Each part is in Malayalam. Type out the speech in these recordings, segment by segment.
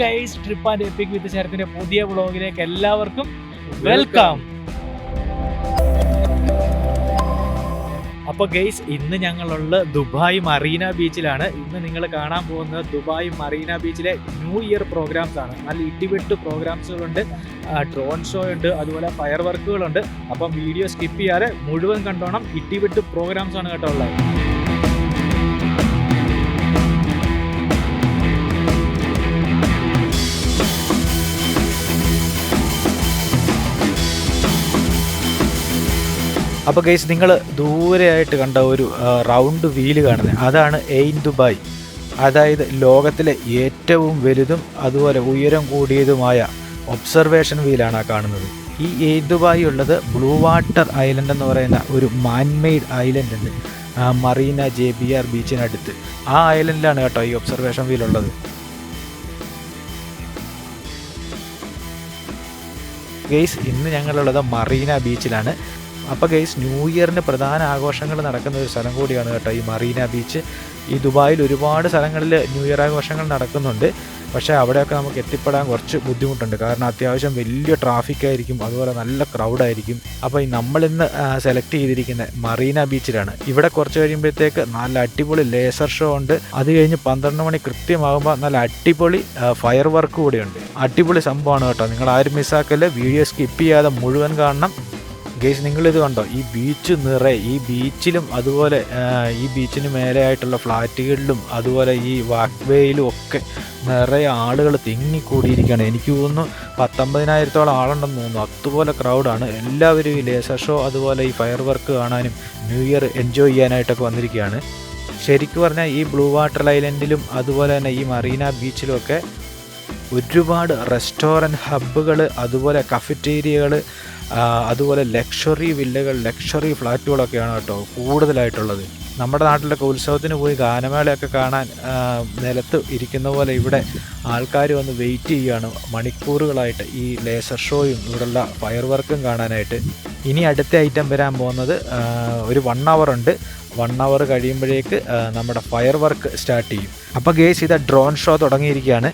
ഗൈസ്, ട്രിപ്പ് ആൻഡ് എപ്പിക് വിത്ത് ശരത്തിന്റെ പുതിയ വ്ളോഗിലേക്ക് എല്ലാവർക്കും വെൽക്കം. അപ്പോൾ ഗൈസ്, ഇന്ന് ഞങ്ങളുള്ള ദുബായ് മറീന ബീച്ചിലാണ്. ഇന്ന് നിങ്ങൾ കാണാൻ പോകുന്നത് ദുബായ് മറീന ബീച്ചിലെ ന്യൂ ഇയർ പ്രോഗ്രാംസ് ആണ്. നല്ല ഇടിവെട്ട് പ്രോഗ്രാംസുകളുണ്ട്, ഡ്രോൺ ഷോ ഉണ്ട്, അതുപോലെ ഫയർ വർക്കുകളുണ്ട്. അപ്പം വീഡിയോ സ്കിപ്പ് ചെയ്യാതെ മുഴുവൻ കണ്ടോണം. ഇടിവെട്ട് പ്രോഗ്രാംസ് ആണ് കേട്ടോ ഉള്ളത്. അപ്പോൾ ഗൈസ്, നിങ്ങൾ ദൂരെയായിട്ട് കണ്ട ഒരു റൗണ്ട് വീല് കാണുന്നത് അതാണ് എയിൻ ദുബായ്. അതായത് ലോകത്തിലെ ഏറ്റവും വലുതും അതുപോലെ ഉയരം കൂടിയതുമായ ഒബ്സർവേഷൻ വീലാണ് ആ കാണുന്നത്. ഈ എയിൻ ദുബായ് ഉള്ളത് ബ്ലൂ വാട്ടർ ഐലൻഡ് എന്ന് പറയുന്ന ഒരു മാൻമെയ്ഡ് ഐലൻഡ് ഉണ്ട് മറീന JBR ബീച്ചിനടുത്ത്. ആ ഐലൻഡിലാണ് കേട്ടോ ഈ ഒബ്സർവേഷൻ വീലുള്ളത്. ഗൈസ്, ഇന്ന് ഞങ്ങളുള്ളത് മറീന ബീച്ചിലാണ്. അപ്പോൾ ഗൈസ്, ന്യൂ ഇയറിന് പ്രധാന ആഘോഷങ്ങൾ നടക്കുന്ന ഒരു സ്ഥലം കൂടിയാണ് കേട്ടോ ഈ മറീന ബീച്ച്. ഈ ദുബായിൽ ഒരുപാട് സ്ഥലങ്ങളിൽ ന്യൂ ഇയർ ആഘോഷങ്ങൾ നടക്കുന്നുണ്ട്. പക്ഷേ അവിടെയൊക്കെ നമുക്ക് എത്തിപ്പെടാൻ കുറച്ച് ബുദ്ധിമുട്ടുണ്ട്. കാരണം അത്യാവശ്യം വലിയ ട്രാഫിക് ആയിരിക്കും, അതുപോലെ നല്ല ക്രൗഡായിരിക്കും. അപ്പോൾ നമ്മളിന്ന് സെലക്ട് ചെയ്തിരിക്കുന്നത് മറീന ബീച്ചിലാണ്. ഇവിടെ കുറച്ച് കഴിയുമ്പോഴത്തേക്ക് നല്ല അടിപൊളി ലേസർ ഷോ ഉണ്ട്. അത് കഴിഞ്ഞ് 12 മണി കൃത്യമാകുമ്പോൾ നല്ല അടിപൊളി ഫയർ വർക്ക് കൂടിയുണ്ട്. അടിപൊളി സംഭവമാണ് കേട്ടോ. നിങ്ങൾ ആരും മിസ്സാക്കല്ലേ, വീഡിയോ സ്കിപ്പ് ചെയ്യാതെ മുഴുവൻ കാണണം. ഗൈസ്, നിങ്ങളിത് കണ്ടോ, ഈ ബീച്ച് നിറയെ, ഈ ബീച്ചിലും അതുപോലെ ഈ ബീച്ചിന് മേലെയായിട്ടുള്ള ഫ്ലാറ്റുകളിലും അതുപോലെ ഈ വാക്ക് വേയിലും ഒക്കെ നിറയെ ആളുകൾ തിങ്ങിക്കൂടിയിരിക്കുകയാണ്. എനിക്ക് തോന്നുന്നു 19,000-ഓളം ആളുണ്ടെന്ന് തോന്നുന്നു. അതുപോലെ ക്രൗഡാണ്. എല്ലാവരും ഈ ലേസർ ഷോ അതുപോലെ ഈ ഫയർ വർക്ക് കാണാനും ന്യൂ ഇയർ എൻജോയ് ചെയ്യാനായിട്ടൊക്കെ വന്നിരിക്കുകയാണ്. ശരിക്കും പറഞ്ഞാൽ ഈ ബ്ലൂ വാട്ടർ ഐലൻഡിലും അതുപോലെ തന്നെ ഈ മറീന ബീച്ചിലുമൊക്കെ ഒരുപാട് റെസ്റ്റോറൻറ്റ് ഹബ്ബുകൾ, അതുപോലെ കഫറ്റേരിയകൾ, അതുപോലെ ലക്ഷറി വില്ലകൾ, ലക്ഷറി ഫ്ലാറ്റുകളൊക്കെയാണ് കേട്ടോ കൂടുതലായിട്ടുള്ളത്. നമ്മുടെ നാട്ടിലൊക്കെ ഉത്സവത്തിന് പോയി ഗാനമേളയൊക്കെ കാണാൻ നിലത്ത് ഇരിക്കുന്ന പോലെ ഇവിടെ ആൾക്കാർ വന്ന് വെയിറ്റ് ചെയ്യുകയാണ് മണിക്കൂറുകളായിട്ട് ഈ ലേസർ ഷോയും ഇവിടെയുള്ള ഫയർ വർക്കും കാണാനായിട്ട്. ഇനി അടുത്ത ഐറ്റം വരാൻ പോകുന്നത് ഒരു 1 hour ഉണ്ട്. 1 hour കഴിയുമ്പോഴേക്ക് നമ്മുടെ ഫയർ വർക്ക് സ്റ്റാർട്ട് ചെയ്യും. അപ്പോൾ ഗേസ്, ഇത് ഡ്രോൺ ഷോ തുടങ്ങിയിരിക്കുകയാണ്.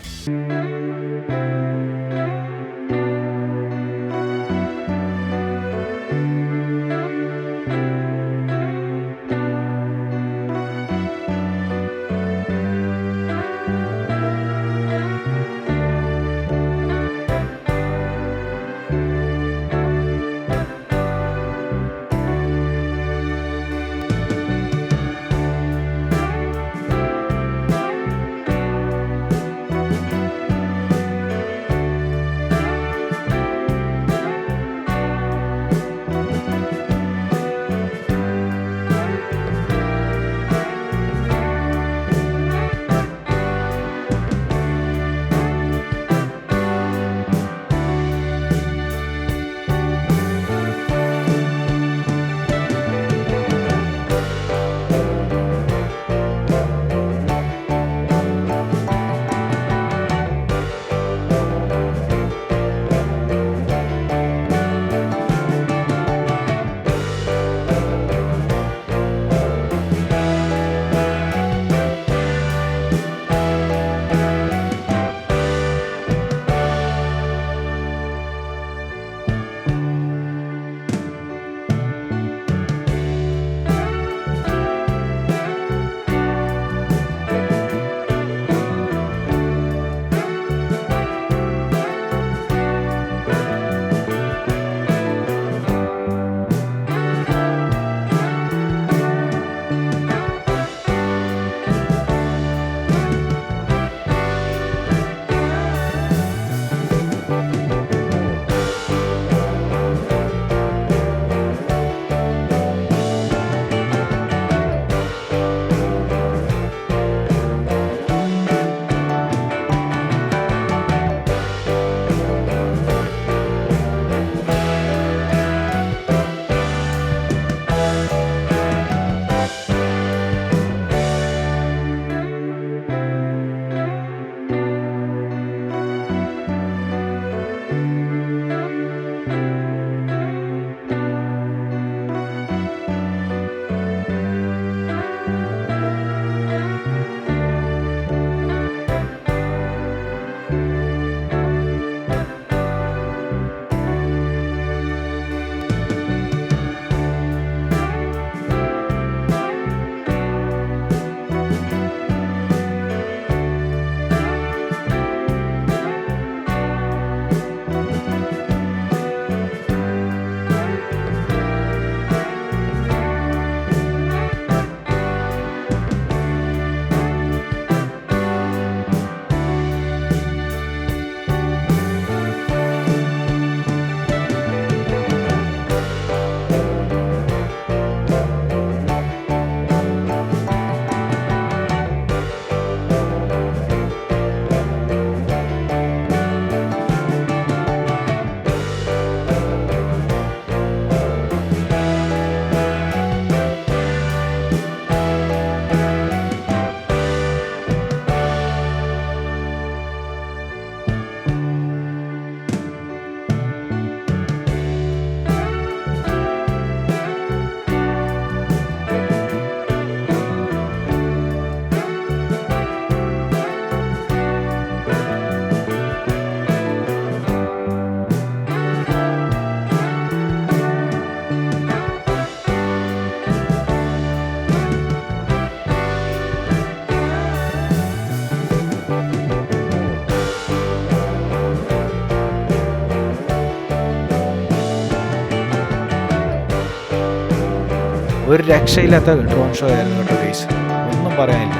ഒരു രക്ഷയില്ലാത്ത ഡ്രോൺ ഷോ ആയിരുന്നു കേട്ടോ ഗൈസ്, ഒന്നും പറയാനില്ല.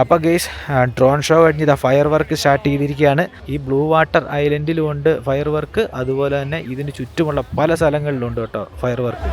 അപ്പോൾ ഗെയ്സ് ഡ്രോൺ ഷോ കഴിഞ്ഞ് ഇതാ ഫയർ വർക്ക് സ്റ്റാർട്ട് ചെയ്തിരിക്കുകയാണ്. ഈ ബ്ലൂ വാട്ടർ ഐലൻഡിലുമുണ്ട് ഫയർ വർക്ക്, അതുപോലെ തന്നെ ഇതിന് ചുറ്റുമുള്ള പല സ്ഥലങ്ങളിലുണ്ട് കേട്ടോ ഫയർ വർക്ക്.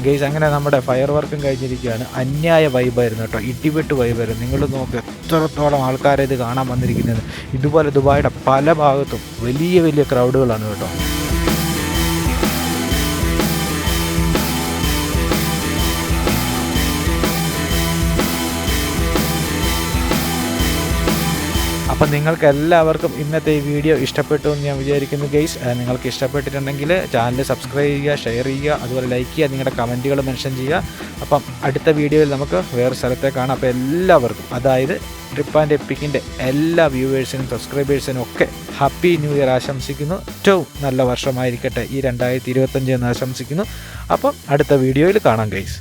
ഗെയ്സ് അങ്ങനെ നമ്മുടെ ഫയർ വർക്കും കഴിഞ്ഞിരിക്കുകയാണ്. അന്യായ വൈബായിരുന്നു കേട്ടോ, ഇടിവെട്ട് വൈബായിരുന്നു. നിങ്ങൾ നോക്ക് എത്രത്തോളം ആൾക്കാരെ ഇത് കാണാൻ വന്നിരിക്കുന്നത്. ഇതുപോലെ ദുബായിയുടെ പല ഭാഗത്തും വലിയ വലിയ ക്രൗഡുകളാണ് കേട്ടോ. അപ്പം നിങ്ങൾക്ക് എല്ലാവർക്കും ഇന്നത്തെ ഈ വീഡിയോ ഇഷ്ടപ്പെട്ടു എന്ന് ഞാൻ വിചാരിക്കുന്നു ഗെയ്സ്. നിങ്ങൾക്ക് ഇഷ്ടപ്പെട്ടിട്ടുണ്ടെങ്കിൽ ചാനൽ സബ്സ്ക്രൈബ് ചെയ്യുക, ഷെയർ ചെയ്യുക, അതുപോലെ ലൈക്ക് ചെയ്യുക, നിങ്ങളുടെ കമൻറ്റുകൾ മെൻഷൻ ചെയ്യുക. അപ്പം അടുത്ത വീഡിയോയിൽ നമുക്ക് വേറെ സ്ഥലത്തെ കാണാം. അപ്പോൾ എല്ലാവർക്കും, അതായത് ട്രിപ്പ് ആൻഡ് എപ്പിക്കിൻ്റെ എല്ലാ വ്യൂവേഴ്സിനും സബ്സ്ക്രൈബേഴ്സിനും ഒക്കെ ഹാപ്പി ന്യൂ ഇയർ ആശംസിക്കുന്നു. ഏറ്റവും നല്ല വർഷമായിരിക്കട്ടെ ഈ 2025 എന്ന് ആശംസിക്കുന്നു. അപ്പം അടുത്ത വീഡിയോയിൽ കാണാം ഗെയ്സ്.